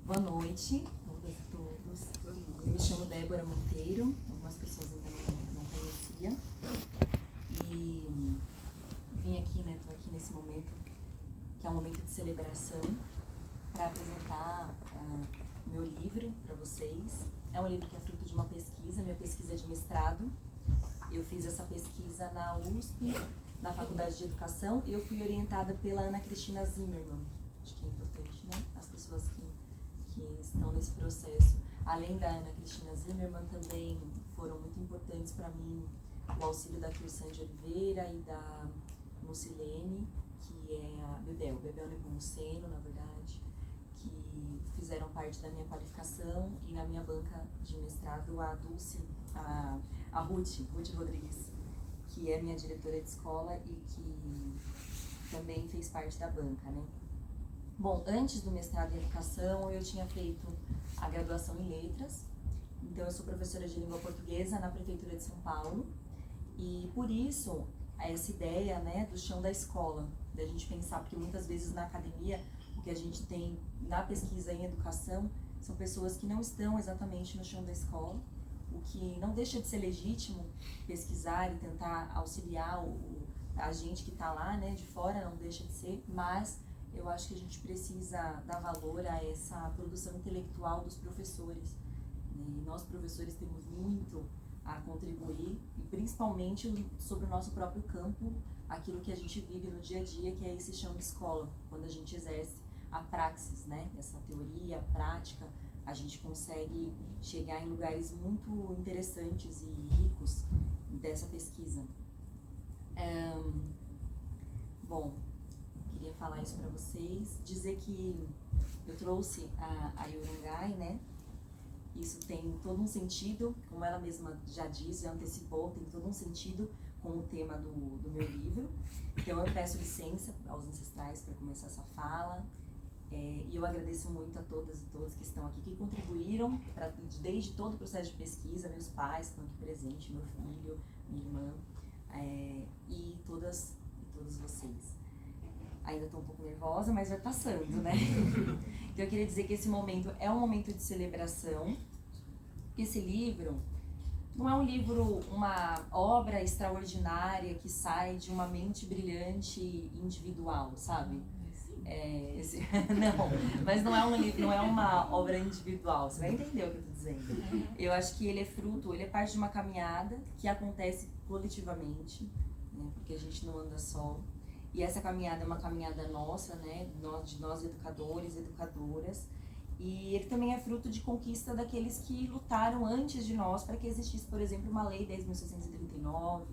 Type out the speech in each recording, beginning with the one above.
Boa noite a todos. Eu me chamo Débora Monteiro, algumas pessoas ainda não conheciam. E vim aqui, estou aqui nesse momento, que é um momento de celebração, para apresentar o meu livro para vocês. É um livro que é fruto de uma pesquisa, minha pesquisa é de mestrado. Eu fiz essa pesquisa na USP, na Faculdade de Educação, e eu fui orientada pela Ana Cristina Zimmermann. Acho que é importante, né? As pessoas que estão nesse processo. Além da Ana Cristina Zimmermann, também foram muito importantes para mim o auxílio da Kirsan de Oliveira e da Lucilene, que é a Bebel Nepomuceno, na verdade, que fizeram parte da minha qualificação, e na minha banca de mestrado a Dulce, a Ruth Rodrigues, que é minha diretora de escola e que também fez parte da banca, né? Bom, antes do mestrado em educação, eu tinha feito a graduação em letras, então eu sou professora de língua portuguesa na Prefeitura de São Paulo, e por isso, essa ideia, né, do chão da escola, da gente pensar, porque muitas vezes na academia, o que a gente tem na pesquisa em educação, são pessoas que não estão exatamente no chão da escola, o que não deixa de ser legítimo pesquisar e tentar auxiliar a gente que está lá, né, de fora, não deixa de ser, mas eu acho que a gente precisa dar valor a essa produção intelectual dos professores. E nós, professores, temos muito a contribuir, e principalmente sobre o nosso próprio campo, aquilo que a gente vive no dia a dia, que é esse chão de escola, quando a gente exerce a praxis, né? Essa teoria, a prática, a gente consegue chegar em lugares muito interessantes e ricos dessa pesquisa. Bom, queria falar isso para vocês, dizer que eu trouxe a Yorongai, né? Isso tem todo um sentido, como ela mesma já diz, já antecipou, tem todo um sentido com o tema do meu livro. Então eu peço licença aos ancestrais para começar essa fala, e eu agradeço muito a todas e todos que estão aqui, que contribuíram desde todo o processo de pesquisa, meus pais estão aqui presentes, meu filho, minha irmã, e todas e todos vocês. Ainda estou um pouco nervosa, mas vai passando, né? Então eu queria dizer que esse momento é um momento de celebração. Esse livro não é um livro, uma obra extraordinária que sai de uma mente brilhante individual, sabe? Não, mas não é um livro, não é uma obra individual, você vai entender o que eu estou dizendo. Eu acho que ele é fruto, ele é parte de uma caminhada que acontece coletivamente, né? Porque a gente não anda só. E essa caminhada é uma caminhada nossa, né, de nós educadores, educadoras, e ele também é fruto de conquista daqueles que lutaram antes de nós para que existisse, por exemplo, uma lei 10.639,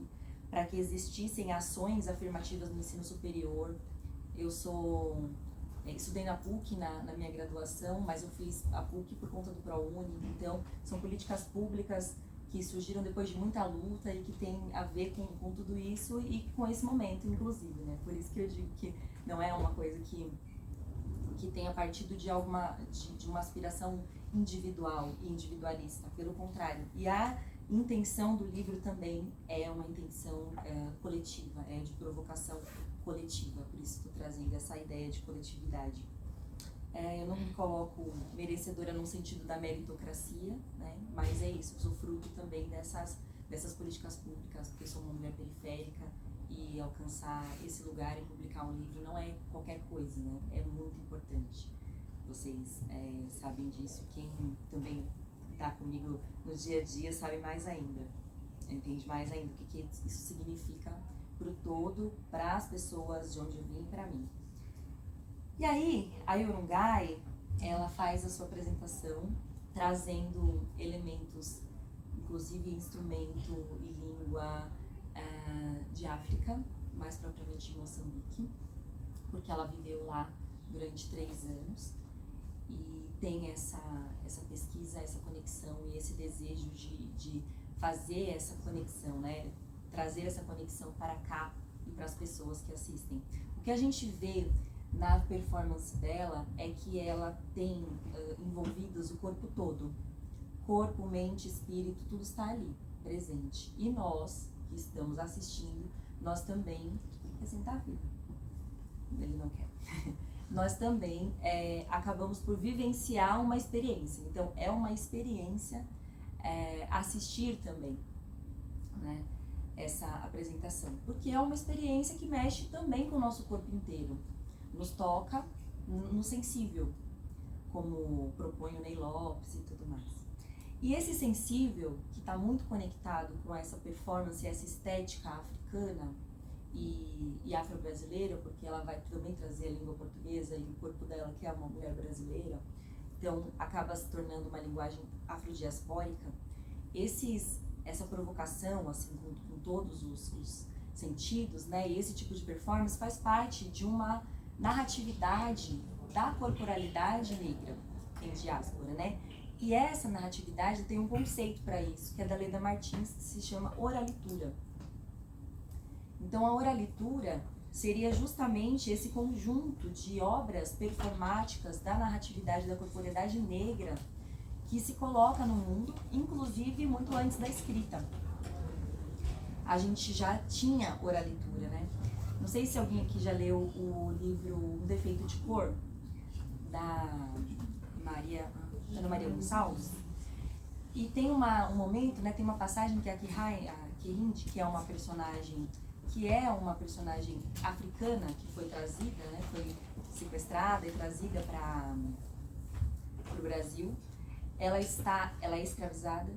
para que existissem ações afirmativas no ensino superior. Eu estudei na PUC na minha graduação, mas eu fiz a PUC por conta do ProUni, então são políticas públicas que surgiram depois de muita luta e que tem a ver com tudo isso e com esse momento, inclusive, né? Por isso que eu digo que não é uma coisa que tenha partido de uma aspiração individual e individualista, pelo contrário. E a intenção do livro também é uma intenção coletiva, é de provocação coletiva, por isso estou trazendo essa ideia de coletividade. Eu não me coloco merecedora no sentido da meritocracia, né? Mas é isso, sou fruto também dessas políticas públicas, porque sou uma mulher periférica e alcançar esse lugar e publicar um livro não é qualquer coisa, né? É muito importante. Vocês sabem disso, quem também está comigo no dia a dia sabe mais ainda, entende mais ainda o que isso significa para o todo, para as pessoas de onde eu vim e para mim. E aí, a Yorongai, ela faz a sua apresentação trazendo elementos, inclusive instrumento e língua de África, mais propriamente de Moçambique, porque ela viveu lá durante 3 anos e tem essa pesquisa, essa conexão e esse desejo de fazer essa conexão, né? Trazer essa conexão para cá e para as pessoas que assistem. O que a gente vê na performance dela é que ela tem envolvidos o corpo todo. Corpo, mente, espírito, tudo está ali, presente. E nós, que estamos assistindo, nós também... Quer sentar, filho? Ele não quer. nós também acabamos por vivenciar uma experiência. Então, é uma experiência assistir também, né, essa apresentação, porque é uma experiência que mexe também com o nosso corpo inteiro, nos toca no sensível, como propõe o Ney Lopes e tudo mais. E esse sensível, que está muito conectado com essa performance, essa estética africana e afro-brasileira, porque ela vai também trazer a língua portuguesa e o corpo dela, que é uma mulher brasileira, então acaba se tornando uma linguagem afrodiaspórica. Essa provocação, assim, com todos os sentidos, né, e esse tipo de performance faz parte de uma narratividade da corporalidade negra em diáspora, né? E essa narratividade tem um conceito para isso, que é da Leda Martins, que se chama oralitura. Então, a oralitura seria justamente esse conjunto de obras performáticas da narratividade da corporeidade negra que se coloca no mundo, inclusive muito antes da escrita. A gente já tinha oralitura, né? Não sei se alguém aqui já leu o livro Um Defeito de Cor, da Ana Maria Gonçalves. E tem um momento, né, tem uma passagem que a Kirindi, que é uma personagem africana que foi trazida, né, foi sequestrada e trazida para o Brasil. Ela é escravizada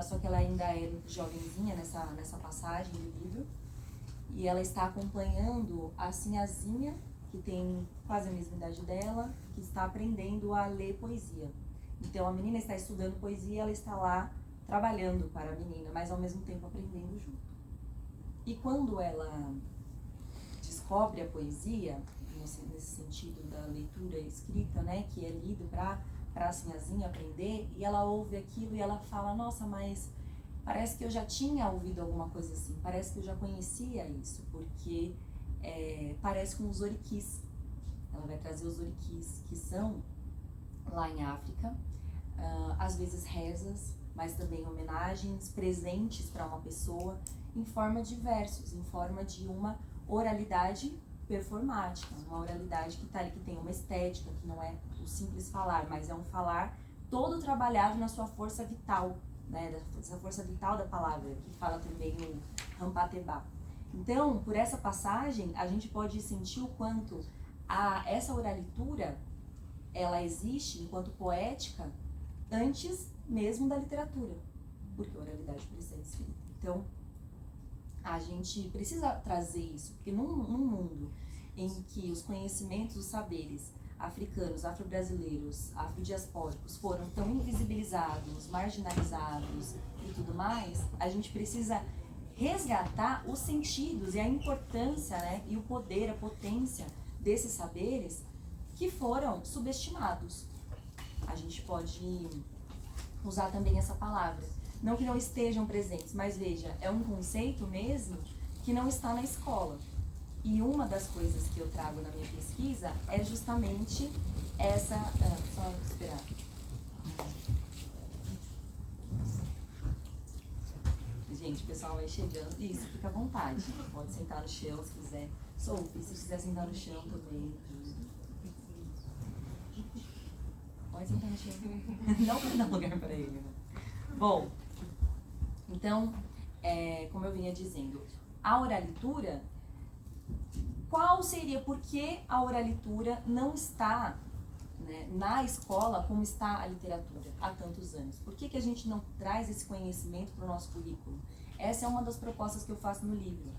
só que ela ainda é jovenzinha nessa passagem do livro, e ela está acompanhando a sinhazinha, que tem quase a mesma idade dela, que está aprendendo a ler poesia. Então a menina está estudando poesia, ela está lá trabalhando para a menina, mas ao mesmo tempo aprendendo junto. E quando ela descobre a poesia, nesse sentido da leitura escrita, né, que é lido para a sinhazinha aprender, e ela ouve aquilo e ela fala, nossa, mas parece que eu já tinha ouvido alguma coisa assim, parece que eu já conhecia isso, porque parece com os oriquis. Ela vai trazer os oriquis, que são, lá em África, às vezes rezas, mas também homenagens, presentes para uma pessoa, em forma de versos, em forma de uma oralidade performática, uma oralidade que tá ali, que tem uma estética, que não é o simples falar, mas é um falar todo trabalhado na sua força vital, né, essa força vital da palavra, que fala também o Rampatebá. Então, por essa passagem, a gente pode sentir o quanto essa oralitura, ela existe enquanto poética antes mesmo da literatura, porque a oralidade precede escrita. Então, a gente precisa trazer isso, porque num mundo em que os conhecimentos, os saberes africanos, afro-brasileiros, afrodiaspóricos foram tão invisibilizados, marginalizados e tudo mais, a gente precisa resgatar os sentidos e a importância, né, e o poder, a potência desses saberes que foram subestimados. A gente pode usar também essa palavra. Não que não estejam presentes, mas veja, é um conceito mesmo que não está na escola. E uma das coisas que eu trago na minha pesquisa é justamente essa... só esperar. Gente, o pessoal vai chegando. Isso, fica à vontade. Pode sentar no chão se quiser. Sophie, se quiser sentar no chão também. Pode sentar no chão. Não para dar lugar para ele, né? Bom, então, como eu vinha dizendo, a oralitura, por que a oralitura não está, né, na escola como está a literatura há tantos anos? Por que a gente não traz esse conhecimento para o nosso currículo? Essa é uma das propostas que eu faço no livro,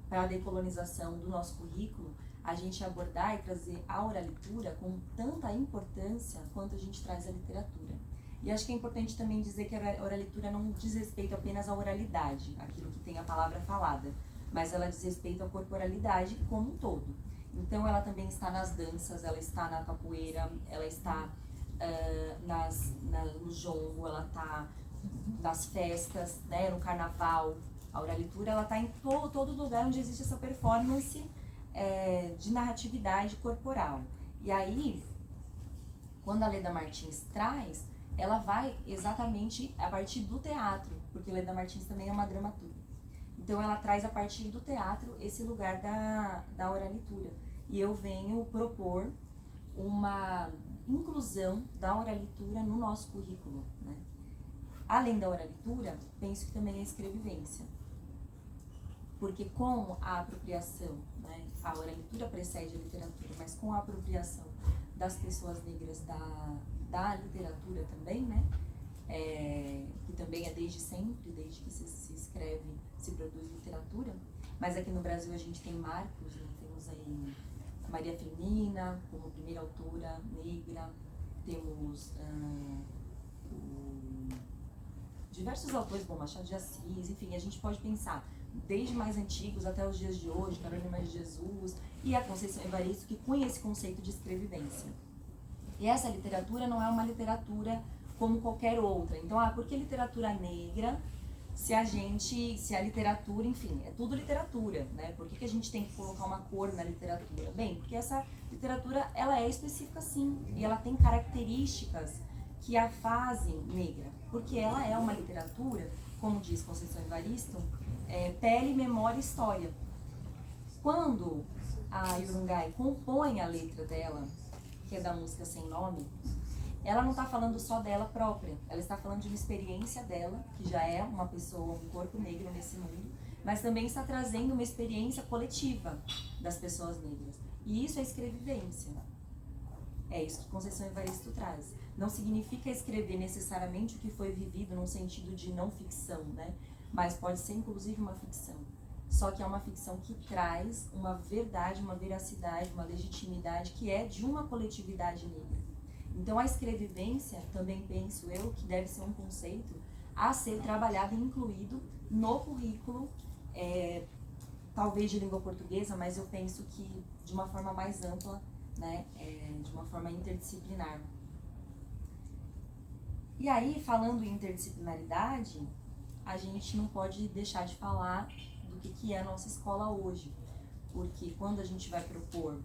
para a decolonização do nosso currículo, a gente abordar e trazer a oralitura com tanta importância quanto a gente traz a literatura. E acho que é importante também dizer que a oralitura não diz respeito apenas à oralidade, aquilo que tem a palavra falada, mas ela diz respeito à corporalidade como um todo. Então ela também está nas danças, ela está na capoeira, ela está no jongo, ela está nas festas, né, no carnaval. A oralitura ela está em todo lugar onde existe essa performance de narratividade corporal. E aí, quando a Leda Martins traz, ela vai exatamente a partir do teatro, porque Leda Martins também é uma dramaturga. Então ela traz a partir do teatro esse lugar da oralitura. e eu venho propor uma inclusão da oralitura no nosso currículo, né? Além da oralitura, penso que também a escrevivência. Porque com a apropriação, né, a oralitura precede a literatura, mas com a apropriação das pessoas negras da literatura também, né, que também é desde sempre, desde que se escreve, se produz literatura, mas aqui no Brasil a gente tem marcos, né, temos aí Maria Firmina como primeira autora negra, temos diversos autores, bom, Machado de Assis, enfim, a gente pode pensar desde mais antigos até os dias de hoje, Carolina de Jesus e a Conceição Evaristo, que cunha esse conceito de escrevivência. E essa literatura não é uma literatura como qualquer outra. Então, por que literatura negra se a literatura, enfim, é tudo literatura, né? Por que a gente tem que colocar uma cor na literatura? Bem, porque essa literatura, ela é específica sim, e ela tem características que a fazem negra, porque ela é uma literatura, como diz Conceição Evaristo, pele, memória e história. Quando a Yurungai compõe a letra dela, que é da música Sem Nome, ela não está falando só dela própria, ela está falando de uma experiência dela, que já é uma pessoa, um corpo negro nesse mundo, mas também está trazendo uma experiência coletiva das pessoas negras. E isso é escrevivência. É isso que Conceição Evaristo traz. Não significa escrever necessariamente o que foi vivido num sentido de não ficção, né? Mas pode ser inclusive uma ficção. Só que é uma ficção que traz uma verdade, uma veracidade, uma legitimidade que é de uma coletividade negra. Então a escrevivência, também penso eu, que deve ser um conceito a ser trabalhado e incluído no currículo, talvez de língua portuguesa, mas eu penso que de uma forma mais ampla, né, de uma forma interdisciplinar. E aí, falando em interdisciplinaridade, a gente não pode deixar de falar do que é a nossa escola hoje, porque quando a gente vai propor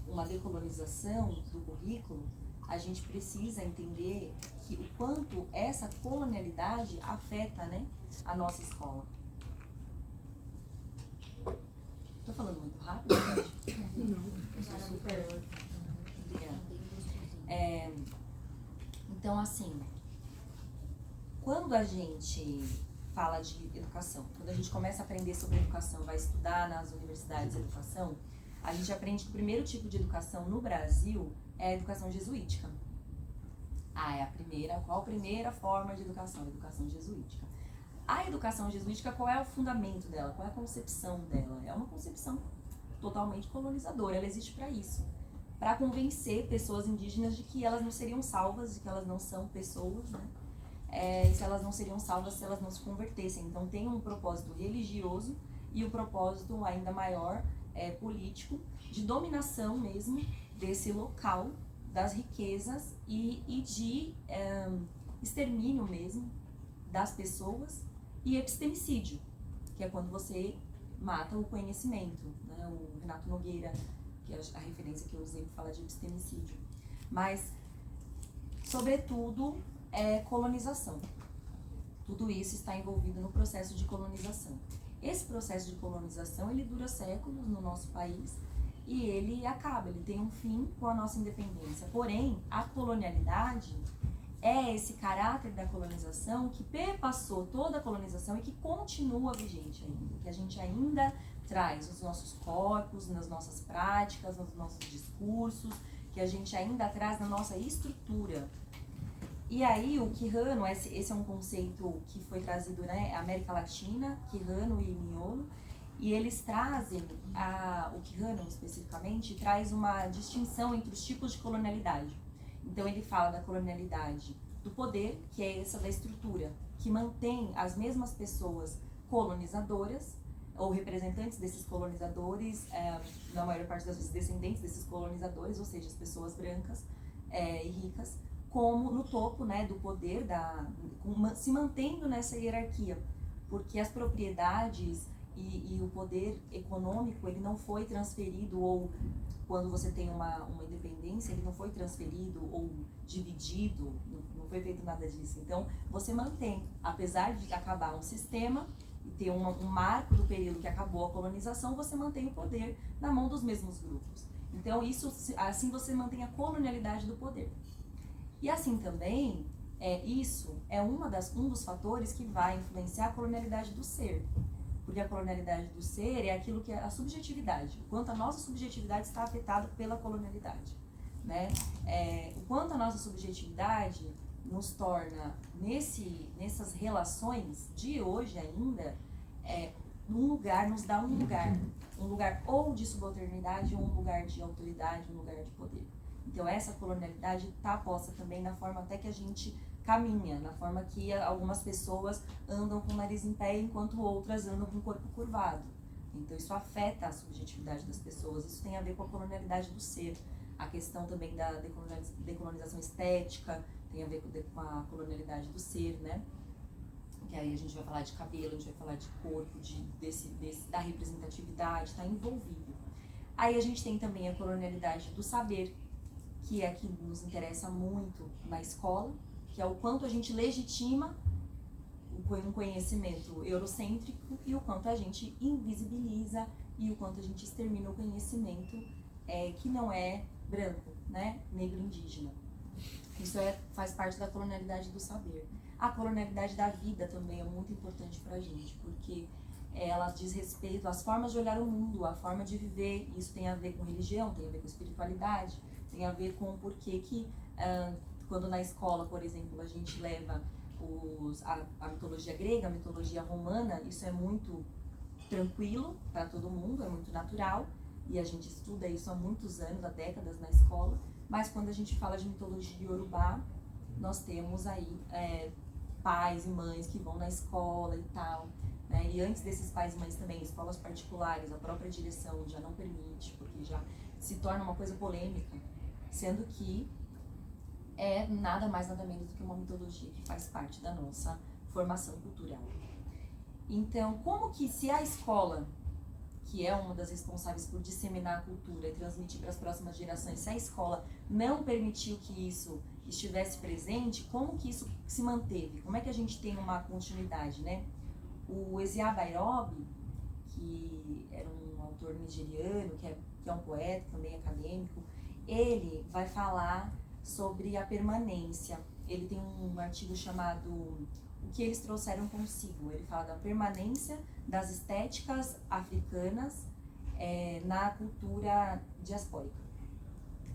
uma decolonização do currículo, a gente precisa entender que o quanto essa colonialidade afeta, né, a nossa escola. Estou falando muito rápido, gente? Não, super. Obrigada. Então, assim, quando a gente fala de educação, quando a gente começa a aprender sobre educação, vai estudar nas universidades de educação, a gente aprende que o primeiro tipo de educação no Brasil é a educação jesuítica. É a primeira. Qual a primeira forma de educação? A educação jesuítica. A educação jesuítica, qual é o fundamento dela? Qual é a concepção dela? É uma concepção totalmente colonizadora. Ela existe para isso. Para convencer pessoas indígenas de que elas não seriam salvas, de que elas não são pessoas, né? E se elas não seriam salvas se elas não se convertessem. Então tem um propósito religioso e um propósito ainda maior político, de dominação mesmo desse local, das riquezas e de extermínio mesmo das pessoas, e epistemicídio, que é quando você mata o conhecimento, né? O Renato Nogueira, que é a referência que eu usei para falar de epistemicídio. Mas, sobretudo, colonização. Tudo isso está envolvido no processo de colonização. Esse processo de colonização, ele dura séculos no nosso país e ele acaba, ele tem um fim com a nossa independência. Porém, a colonialidade é esse caráter da colonização que perpassou toda a colonização e que continua vigente ainda, que a gente ainda traz nos nossos corpos, nas nossas práticas, nos nossos discursos, que a gente ainda traz na nossa estrutura. E aí o Quijano, esse é um conceito que foi trazido, né, América Latina, Quijano e Miolo, e eles trazem, o Quijano especificamente, traz uma distinção entre os tipos de colonialidade. Então ele fala da colonialidade do poder, que é essa da estrutura, que mantém as mesmas pessoas colonizadoras, ou representantes desses colonizadores, na maior parte das vezes descendentes desses colonizadores, ou seja, as pessoas brancas e ricas, como no topo, né, do poder, se mantendo nessa hierarquia, porque as propriedades e o poder econômico, ele não foi transferido, ou quando você tem uma independência, ele não foi transferido ou dividido, não foi feito nada disso. Então, você mantém, apesar de acabar um sistema, e ter um marco do período que acabou a colonização, você mantém o poder na mão dos mesmos grupos. Então, assim você mantém a colonialidade do poder. E assim também, isso é um dos fatores que vai influenciar a colonialidade do ser. Porque a colonialidade do ser é aquilo que é a subjetividade, o quanto a nossa subjetividade está afetada pela colonialidade, né? O quanto a nossa subjetividade nos torna, nessas relações de hoje ainda, nos dá um lugar ou de subalternidade, ou um lugar de autoridade, um lugar de poder. Então essa colonialidade está posta também na forma até que a gente caminha, na forma que algumas pessoas andam com o nariz em pé, enquanto outras andam com o corpo curvado. Então isso afeta a subjetividade das pessoas, isso tem a ver com a colonialidade do ser. A questão também da decolonização estética tem a ver com a colonialidade do ser, né? Que aí a gente vai falar de cabelo, a gente vai falar de corpo, da representatividade, está envolvido. Aí a gente tem também a colonialidade do saber, que é a que nos interessa muito na escola, que é o quanto a gente legitima um conhecimento eurocêntrico e o quanto a gente invisibiliza e o quanto a gente extermina o conhecimento que não é branco, né? Negro indígena. Isso faz parte da colonialidade do saber. A colonialidade da vida também é muito importante pra gente, porque ela diz respeito às formas de olhar o mundo, a forma de viver. Isso tem a ver com religião, tem a ver com espiritualidade, tem a ver com o porquê que quando na escola, por exemplo, a gente leva a mitologia grega, a mitologia romana, isso é muito tranquilo para todo mundo, é muito natural, e a gente estuda isso há muitos anos, há décadas na escola, mas quando a gente fala de mitologia iorubá, nós temos aí pais e mães que vão na escola e tal, né? E antes desses pais e mães também, escolas particulares, a própria direção já não permite, porque já se torna uma coisa polêmica, sendo que é nada mais, nada menos do que uma mitologia que faz parte da nossa formação cultural. Então, como que se a escola, que é uma das responsáveis por disseminar a cultura e transmitir para as próximas gerações, se a escola não permitiu que isso estivesse presente, como que isso se manteve? Como é que a gente tem uma continuidade, né? O Ezia Bairobi, que era um autor nigeriano, que é um poeta, também acadêmico, ele vai falar sobre a permanência. Ele tem um artigo chamado O que eles trouxeram consigo. Ele fala da permanência das estéticas africanas na cultura diaspórica.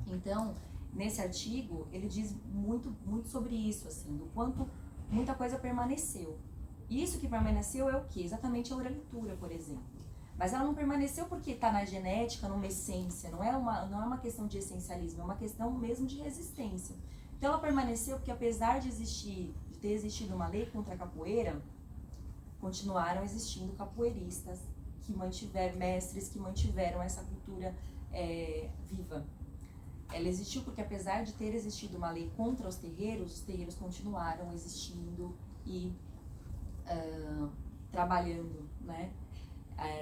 Então, nesse artigo, ele diz muito, muito sobre isso, assim, do quanto muita coisa permaneceu. Isso que permaneceu é o quê? Exatamente a oralitura, por exemplo. Mas ela não permaneceu porque está na genética, numa essência, não é uma questão de essencialismo, é uma questão mesmo de resistência. Então ela permaneceu porque, apesar de ter existido uma lei contra a capoeira, continuaram existindo capoeiristas, mestres que mantiveram essa cultura viva. Ela existiu porque, apesar de ter existido uma lei contra os terreiros continuaram existindo e trabalhando, né?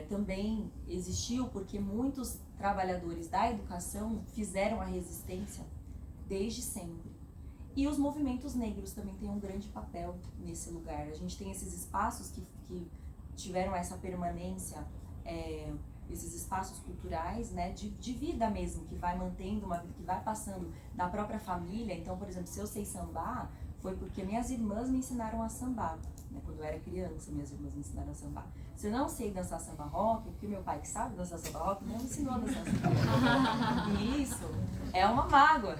Também existiu porque muitos trabalhadores da educação fizeram a resistência desde sempre. E os movimentos negros também têm um grande papel nesse lugar. A gente tem esses espaços que tiveram essa permanência, esses espaços culturais, né, de vida mesmo, que vai mantendo uma vida, que vai passando da própria família. Então, por exemplo, se eu sei sambar, foi porque minhas irmãs me ensinaram a sambar. Quando eu era criança, minhas irmãs me ensinaram a sambar. Se eu não sei dançar samba rock, porque meu pai que sabe dançar samba rock não me ensinou a dançar samba rock. E isso é uma mágoa.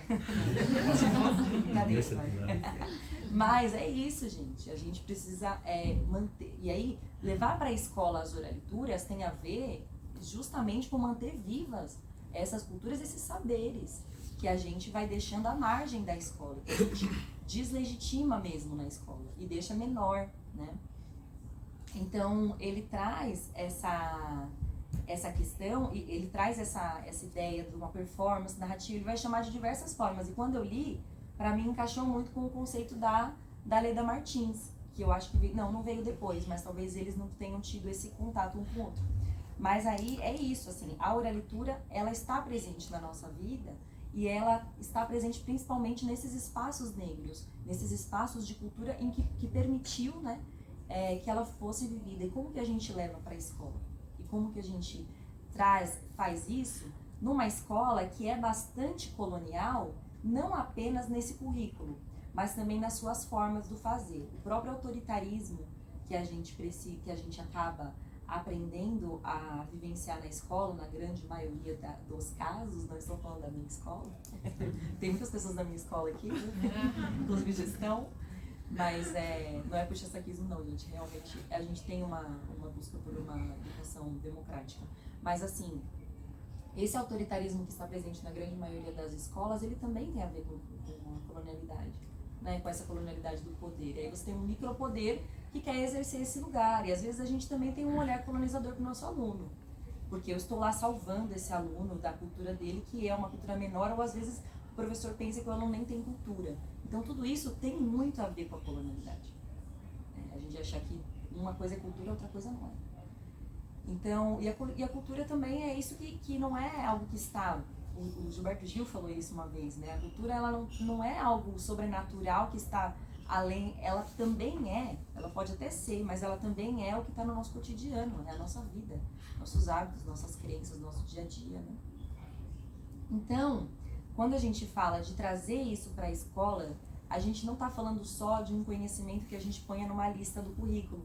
Mas é isso, gente. A gente precisa manter. E aí, levar para a escola as oralituras tem a ver justamente com manter vivas essas culturas, esses saberes que a gente vai deixando à margem da escola, que a gente deslegitima mesmo na escola e deixa menor, né? Então, ele traz essa questão, ele traz essa ideia de uma performance narrativa, ele vai chamar de diversas formas. E quando eu li, para mim encaixou muito com o conceito da Leda Martins, que eu acho que não veio depois, mas talvez eles não tenham tido esse contato um com o outro. Mas aí é isso, assim, a oralitura, ela está presente na nossa vida e ela está presente principalmente nesses espaços negros, nesses espaços de cultura em que permitiu, né, que ela fosse vivida. E como que a gente leva para a escola? E como que a gente faz isso numa escola que é bastante colonial, não apenas nesse currículo, mas também nas suas formas do fazer. O próprio autoritarismo que a gente acaba aprendendo a vivenciar na escola, na grande maioria dos casos, não estou falando da minha escola, tem muitas pessoas da minha escola aqui, inclusive gestão, mas não é puxa-saquismo não, gente, realmente a gente tem uma busca por uma educação democrática, mas assim, esse autoritarismo que está presente na grande maioria das escolas, ele também tem a ver com a colonialidade, né? Com essa colonialidade do poder. E aí você tem um micropoder que quer exercer esse lugar. E às vezes a gente também tem um olhar colonizador para o nosso aluno. Porque eu estou lá salvando esse aluno da cultura dele, que é uma cultura menor, ou às vezes o professor pensa que o aluno nem tem cultura. Então tudo isso tem muito a ver com a colonialidade. A gente acha que uma coisa é cultura, outra coisa não é. Então, e a cultura também é isso que não é algo que está... O Gilberto Gil falou isso uma vez, né? A cultura, ela não é algo sobrenatural que está além... Ela também ela pode até ser, mas ela também é o que está no nosso cotidiano, né? A nossa vida, nossos hábitos, nossas crenças, nosso dia a dia, né? Então, quando a gente fala de trazer isso para a escola, a gente não está falando só de um conhecimento que a gente ponha numa lista do currículo,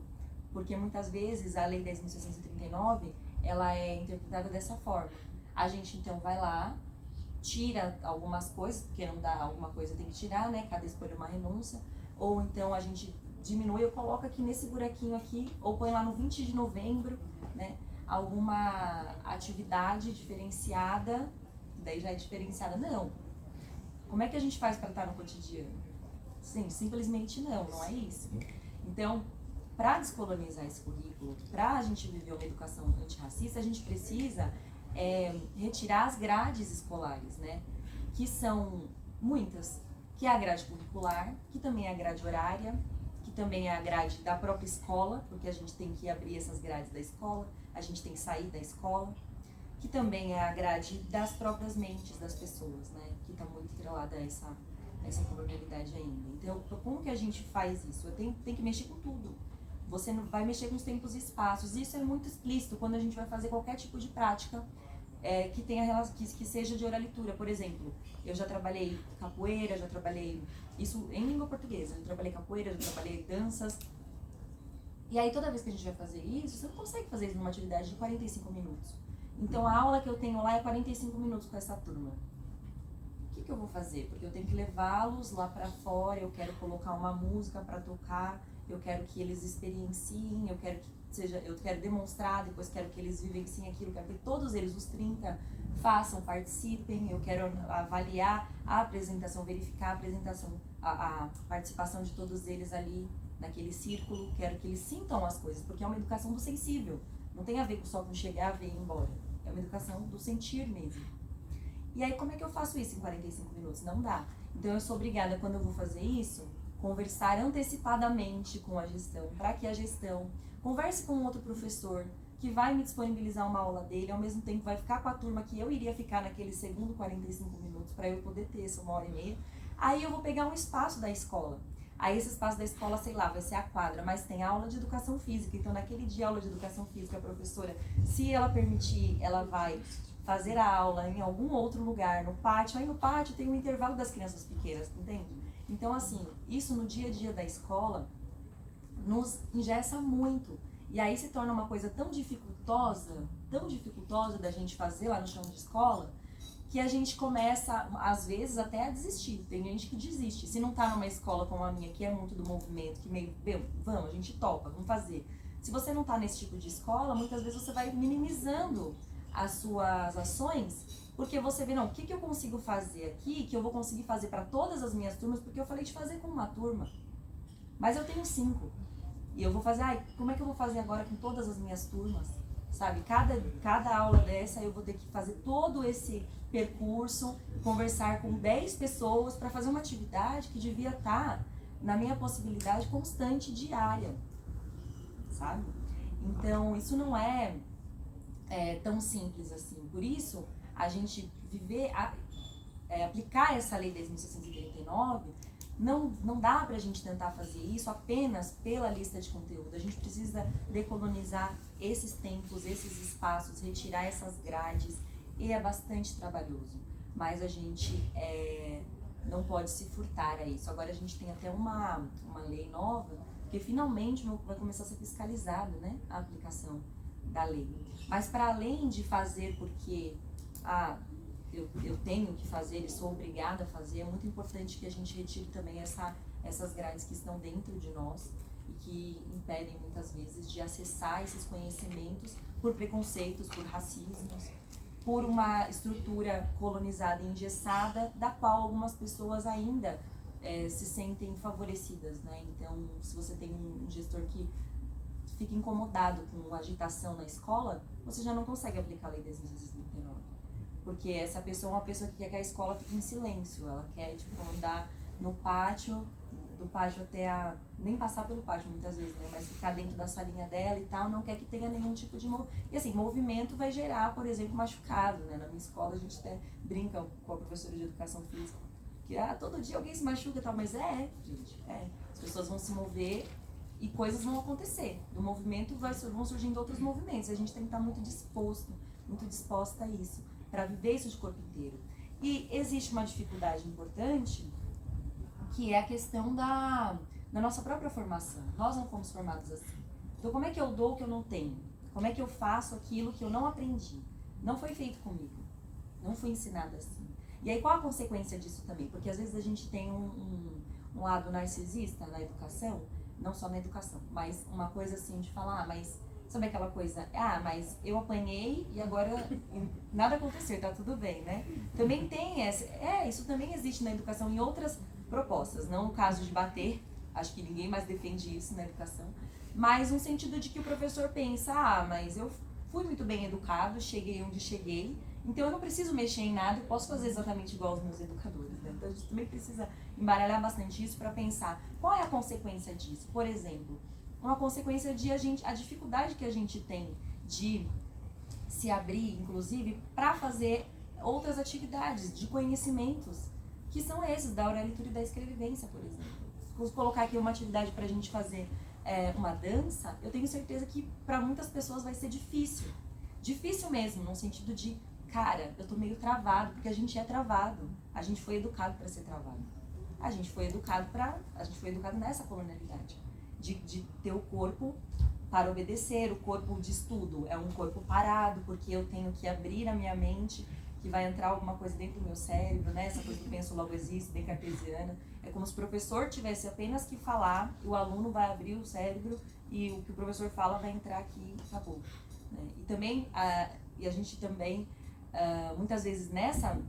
porque muitas vezes a Lei 10.639, ela é interpretada dessa forma. A gente então vai lá, tira algumas coisas, porque não dá, alguma coisa tem que tirar, né? Cada escolha é uma renúncia, ou então a gente diminui, eu coloco aqui nesse buraquinho aqui, ou põe lá no 20 de novembro, né? Alguma atividade diferenciada, daí já é diferenciada. Não. Como é que a gente faz para estar no cotidiano? Sim, simplesmente não é isso. Então, para descolonizar esse currículo, para a gente viver uma educação antirracista, a gente precisa retirar as grades escolares, né? Que são muitas, que é a grade curricular, que também é a grade horária, que também é a grade da própria escola, porque a gente tem que abrir essas grades da escola, a gente tem que sair da escola, que também é a grade das próprias mentes das pessoas, né? Que está muito atrelada a essa colonialidade ainda. Então, como que a gente faz isso? Tem que mexer com tudo. Você não vai mexer com os tempos e espaços. Isso é muito explícito quando a gente vai fazer qualquer tipo de prática que seja de oralitura. Por exemplo, eu já trabalhei capoeira, já trabalhei isso em língua portuguesa. Eu trabalhei capoeira, já trabalhei danças. E aí toda vez que a gente vai fazer isso, você não consegue fazer isso numa atividade de 45 minutos. Então a aula que eu tenho lá é 45 minutos com essa turma. O que eu vou fazer? Porque eu tenho que levá-los lá para fora, eu quero colocar uma música para tocar, eu quero que eles experienciem, eu quero demonstrar, depois quero que eles vivenciem aquilo, quero que todos eles, os 30, façam, participem, eu quero avaliar a apresentação, verificar a apresentação, a participação de todos eles ali naquele círculo, quero que eles sintam as coisas, porque é uma educação do sensível, não tem a ver só com chegar, ver e ir embora, é uma educação do sentir mesmo. E aí, como é que eu faço isso em 45 minutos? Não dá. Então, eu sou obrigada, quando eu vou fazer isso, conversar antecipadamente com a gestão, para que a gestão converse com outro professor que vai me disponibilizar uma aula dele, ao mesmo tempo vai ficar com a turma que eu iria ficar naquele segundo 45 minutos, para eu poder ter essa 1h30. Aí eu vou pegar um espaço da escola. Aí esse espaço da escola, sei lá, vai ser a quadra, mas tem aula de educação física. Então, naquele dia, aula de educação física, a professora, se ela permitir, ela vai fazer a aula em algum outro lugar, no pátio. Aí no pátio tem um intervalo das crianças pequenas, entende? Então, assim, isso no dia a dia da escola nos engessa muito. E aí se torna uma coisa tão dificultosa da gente fazer lá no chão de escola, que a gente começa, às vezes, até a desistir. Tem gente que desiste. Se não tá numa escola como a minha, que é muito do movimento, que meio, vamos, a gente topa, vamos fazer. Se você não tá nesse tipo de escola, muitas vezes você vai minimizando as suas ações, porque você vê, não, o que eu consigo fazer aqui, que eu vou conseguir fazer para todas as minhas turmas, porque eu falei de fazer com uma turma, mas eu tenho 5, e eu vou fazer, como é que eu vou fazer agora com todas as minhas turmas, sabe? Cada aula dessa eu vou ter que fazer todo esse percurso, conversar com 10 pessoas para fazer uma atividade que devia estar na minha possibilidade constante, diária, sabe? Então, isso não é tão simples assim. Por isso, a gente aplicar essa lei 10.639 não dá pra gente tentar fazer isso apenas pela lista de conteúdo. A gente precisa decolonizar esses tempos, esses espaços, retirar essas grades, e é bastante trabalhoso. Mas a gente não pode se furtar a isso. Agora a gente tem até uma lei nova, que finalmente vai começar a ser fiscalizado, né, a aplicação da lei. Mas para além de fazer porque eu tenho que fazer e sou obrigada a fazer, é muito importante que a gente retire também essas grades que estão dentro de nós e que impedem muitas vezes de acessar esses conhecimentos por preconceitos, por racismos, por uma estrutura colonizada e engessada, da qual algumas pessoas ainda se sentem favorecidas, né? Então, se você tem um gestor que fica incomodado com agitação na escola, você já não consegue aplicar a lei 10.639. Porque essa pessoa é uma pessoa que quer que a escola fique em silêncio, ela quer, tipo, andar no pátio, do pátio até nem passar pelo pátio muitas vezes, né? Mas ficar dentro da salinha dela e tal, não quer que tenha nenhum tipo de movimento. E assim, movimento vai gerar, por exemplo, machucado, né? Na minha escola a gente até brinca com a professora de educação física, que todo dia alguém se machuca e tal, mas gente, as pessoas vão se mover e coisas vão acontecer. Do movimento vão surgindo outros movimentos, a gente tem que estar muito disposta a isso, para viver isso de corpo inteiro. E existe uma dificuldade importante, que é a questão da nossa própria formação. Nós não fomos formados assim. Então, como é que eu dou o que eu não tenho? Como é que eu faço aquilo que eu não aprendi? Não foi feito comigo. Não fui ensinada assim. E aí, qual a consequência disso também? Porque às vezes a gente tem um lado narcisista na educação, não só na educação, mas uma coisa assim de falar, mas sabe aquela coisa, mas eu apanhei e agora nada aconteceu, tá tudo bem, né? Também tem isso também existe na educação em outras propostas, não o caso de bater, acho que ninguém mais defende isso na educação, mas no sentido de que o professor pensa, mas eu fui muito bem educado, cheguei onde cheguei, então eu não preciso mexer em nada, eu posso fazer exatamente igual aos meus educadores, né? Então a gente também precisa embaralhar bastante isso para pensar qual é a consequência disso. Por exemplo, uma consequência de a dificuldade que a gente tem de se abrir, inclusive, para fazer outras atividades de conhecimentos, que são esses, da oralitura e da escrevivência, por exemplo. Vou colocar aqui uma atividade para a gente fazer uma dança, eu tenho certeza que para muitas pessoas vai ser difícil. Difícil mesmo, no sentido de, cara, eu tô meio travado, porque a gente é travado. A gente foi educado para ser travado. A gente foi educado nessa colonialidade. De ter o corpo para obedecer, o corpo de estudo é um corpo parado, porque eu tenho que abrir a minha mente, que vai entrar alguma coisa dentro do meu cérebro, né? Essa coisa do penso logo existe, bem cartesiana. É como se o professor tivesse apenas que falar, o aluno vai abrir o cérebro e o que o professor fala vai entrar aqui e acabou. Né? E também, a gente também, muitas vezes nessa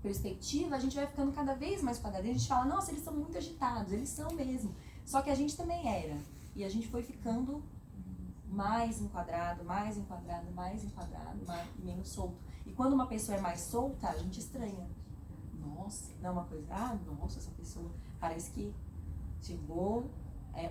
perspectiva, a gente vai ficando cada vez mais quadrado. A gente fala, nossa, eles são muito agitados, eles são mesmo. Só que a gente também era. E a gente foi ficando mais enquadrado, menos solto. E quando uma pessoa é mais solta, a gente estranha. Nossa, não é uma coisa, nossa, essa pessoa parece que chegou,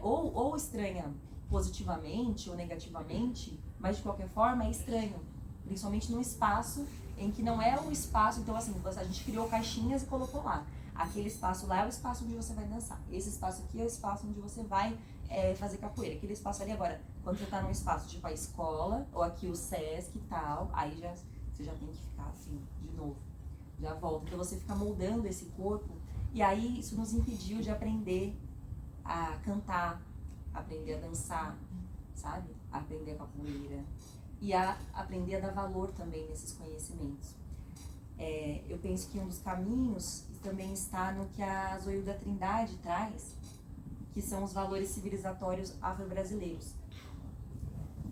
ou estranha positivamente ou negativamente, mas de qualquer forma é estranho. Principalmente num espaço em que não é um espaço, então assim, a gente criou caixinhas e colocou lá. Aquele espaço lá é o espaço onde você vai dançar. Esse espaço aqui é o espaço onde você vai fazer capoeira. Aquele espaço ali agora, quando você tá num espaço tipo a escola, ou aqui o Sesc e tal, aí você já tem que ficar assim, de novo. Já volta. Então você fica moldando esse corpo, e aí isso nos impediu de aprender a cantar, aprender a dançar, sabe? A aprender a capoeira. E a aprender a dar valor também nesses conhecimentos. Eu penso que um dos caminhos também está no que a Zoilda Trindade traz, que são os valores civilizatórios afro-brasileiros.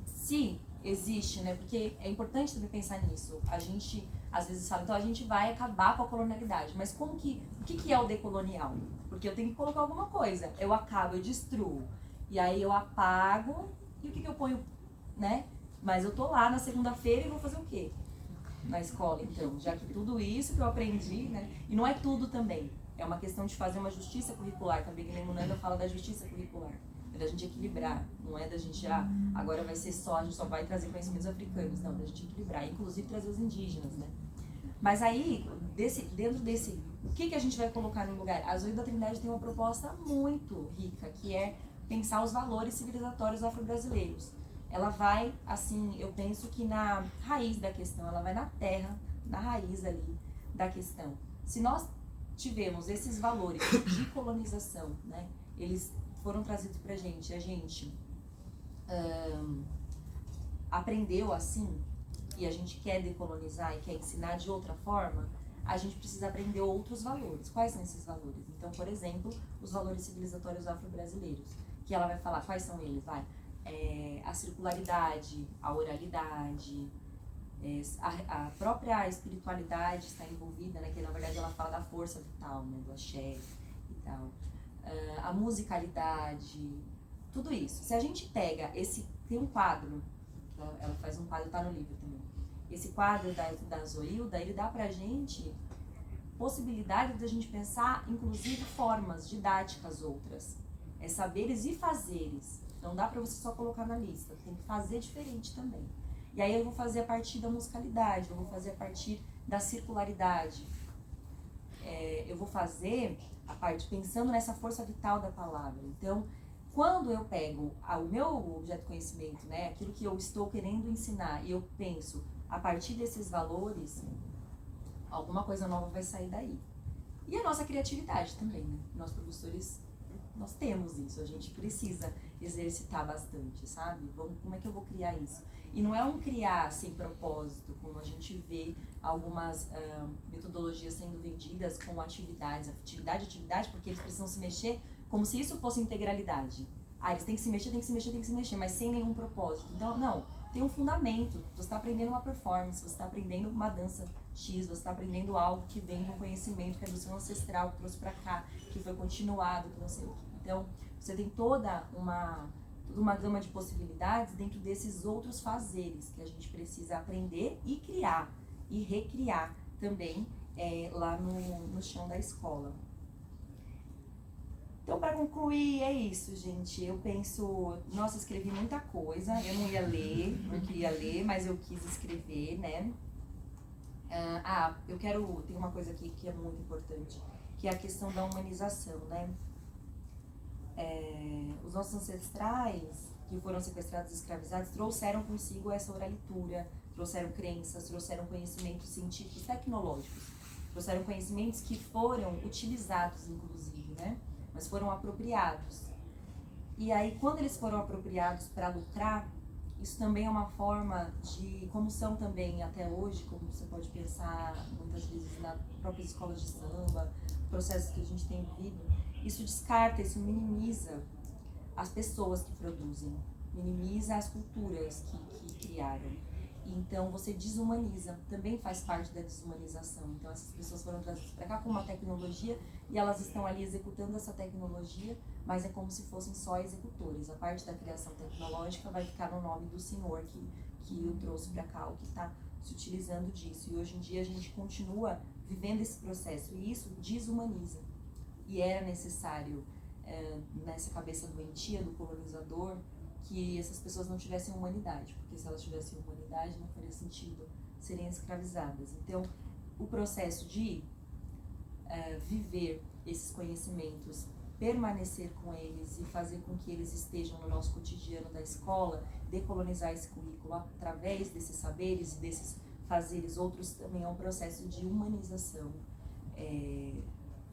Se existe, né, porque é importante também pensar nisso, a gente às vezes fala, então a gente vai acabar com a colonialidade, mas o que é o decolonial? Porque eu tenho que colocar alguma coisa, eu acabo, eu destruo, e aí eu apago, e o que eu ponho, né? Mas eu tô lá na segunda-feira e vou fazer o quê? Na escola, então, já que tudo isso que eu aprendi, né? E não é tudo também. É uma questão de fazer uma justiça curricular. Também que nem Munanda fala da justiça curricular. É da gente equilibrar. Não é da gente, agora vai ser só, a gente só vai trazer conhecimentos africanos. Não, da gente equilibrar. Inclusive trazer os indígenas, né? Mas aí, dentro desse O que a gente vai colocar no lugar? A Zoe da Trindade tem uma proposta muito rica, que é pensar os valores civilizatórios afro-brasileiros. Ela vai, assim, eu penso que na raiz da questão, ela vai na terra, na raiz ali da questão. Se nós tivemos esses valores de colonização, né, eles foram trazidos pra gente, a gente aprendeu assim, e a gente quer decolonizar e quer ensinar de outra forma, a gente precisa aprender outros valores. Quais são esses valores? Então, por exemplo, os valores civilizatórios afro-brasileiros, que ela vai falar, quais são eles? A circularidade, a oralidade, a própria espiritualidade está envolvida, né? Que na verdade ela fala da força vital, né? Do axé e tal. A musicalidade, tudo isso. Se a gente pega tem um quadro, ela faz um quadro, tá no livro também. Esse quadro da Zoilda, ele dá pra gente possibilidade de a gente pensar, inclusive, formas didáticas outras. Saberes e fazeres. Não dá pra você só colocar na lista, tem que fazer diferente também. E aí eu vou fazer a partir da musicalidade, eu vou fazer a partir da circularidade. Eu vou fazer a parte pensando nessa força vital da palavra. Então, quando eu pego o meu objeto de conhecimento, né, aquilo que eu estou querendo ensinar, e eu penso a partir desses valores, alguma coisa nova vai sair daí. E a nossa criatividade também, né? Nós professores, nós temos isso, a gente precisa exercitar bastante, sabe? Como é que eu vou criar isso? E não é um criar sem propósito, como a gente vê algumas metodologias sendo vendidas com atividade, porque eles precisam se mexer como se isso fosse integralidade. Eles têm que se mexer, mas sem nenhum propósito. Então, não, tem um fundamento. Você está aprendendo uma performance, você está aprendendo uma dança X, você está aprendendo algo que vem do conhecimento, que é do seu ancestral, que trouxe para cá, que foi continuado, que não sei o que. Então, você tem toda uma gama de possibilidades dentro desses outros fazeres que a gente precisa aprender e criar e recriar também lá no chão da escola. Então, para concluir, é isso, gente. Eu penso, nossa, escrevi muita coisa, eu não ia ler, não queria ler, mas eu quis escrever, né? Tem uma coisa aqui que é muito importante, que é a questão da humanização, né? Os nossos ancestrais, que foram sequestrados e escravizados, trouxeram consigo essa oralitura, trouxeram crenças, trouxeram conhecimentos científicos, tecnológicos, trouxeram conhecimentos que foram utilizados, inclusive, né? Mas foram apropriados. E aí, quando eles foram apropriados para lucrar, isso também é uma forma de, como são também até hoje, como você pode pensar muitas vezes nas próprias escolas de samba, processos que a gente tem vivido, isso descarta, isso minimiza as pessoas que produzem, minimiza as culturas que criaram. Então você desumaniza, também faz parte da desumanização. Então essas pessoas foram trazidas para cá com uma tecnologia e elas estão ali executando essa tecnologia, mas é como se fossem só executores. A parte da criação tecnológica vai ficar no nome do senhor que o trouxe para cá, o que está se utilizando disso. E hoje em dia a gente continua vivendo esse processo e isso desumaniza. E era necessário, nessa cabeça doentia do colonizador, que essas pessoas não tivessem humanidade, porque se elas tivessem humanidade não faria sentido serem escravizadas. Então, o processo de viver esses conhecimentos, permanecer com eles e fazer com que eles estejam no nosso cotidiano da escola, decolonizar esse currículo através desses saberes e desses fazeres outros, também é um processo de humanização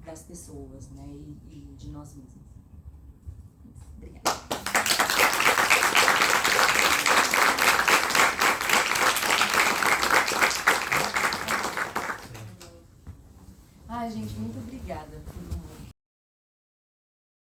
das pessoas, né, e de nós mesmos. Obrigada.